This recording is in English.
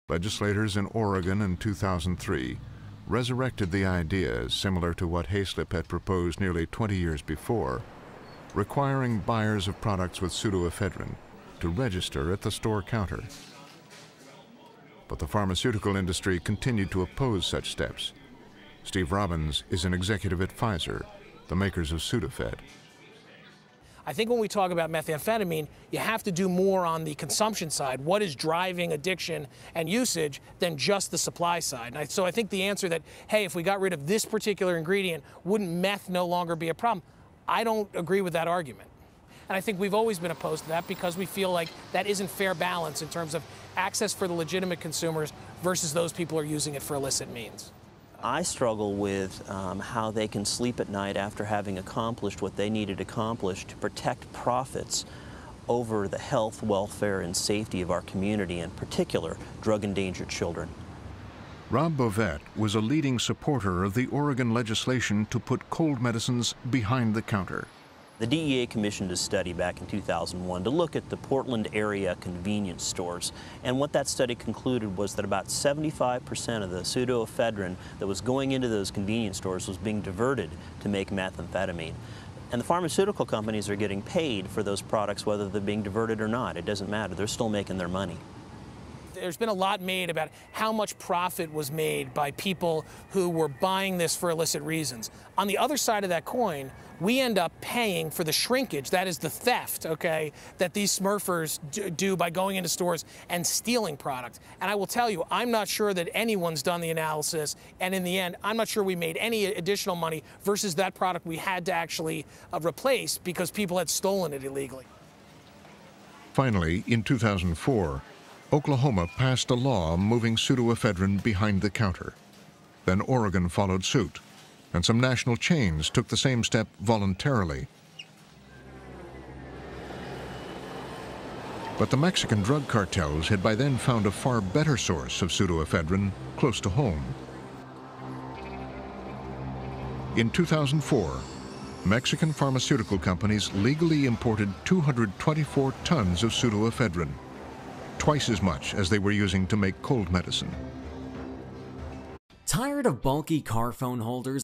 Legislators in Oregon in 2003 resurrected the idea, similar to what Hayslip had proposed nearly 20 years before, requiring buyers of products with pseudoephedrine to register at the store counter. But the pharmaceutical industry continued to oppose such steps. Steve Robbins is an executive at Pfizer, the makers of Sudafed. I think when we talk about methamphetamine, you have to do more on the consumption side, what is driving addiction and usage, than just the supply side. And so I think the answer that, hey, if we got rid of this particular ingredient, wouldn't meth no longer be a problem? I don't agree with that argument. And I think we've always been opposed to that because we feel like that isn't fair balance in terms of access for the legitimate consumers versus those people who are using it for illicit means. I struggle with how they can sleep at night after having accomplished what they needed accomplished to protect profits over the health, welfare, and safety of our community, in particular, drug-endangered children. Rob Bovet was a leading supporter of the Oregon legislation to put cold medicines behind the counter. The DEA commissioned a study back in 2001 to look at the Portland area convenience stores. And what that study concluded was that about 75% of the pseudoephedrine that was going into those convenience stores was being diverted to make methamphetamine. And the pharmaceutical companies are getting paid for those products whether they're being diverted or not. It doesn't matter. They're still making their money. There's been a lot made about how much profit was made by people who were buying this for illicit reasons. On the other side of that coin, we end up paying for the shrinkage, that is the theft, okay, that these smurfers do by going into stores and stealing product. And I will tell you, I'm not sure that anyone's done the analysis, and in the end, I'm not sure we made any additional money versus that product we had to actually replace because people had stolen it illegally. Finally, in 2004, Oklahoma passed a law moving pseudoephedrine behind the counter. Then Oregon followed suit, and some national chains took the same step voluntarily. But the Mexican drug cartels had by then found a far better source of pseudoephedrine close to home. In 2004, Mexican pharmaceutical companies legally imported 224 tons of pseudoephedrine, twice as much as they were using to make cold medicine. Tired of bulky car phone holders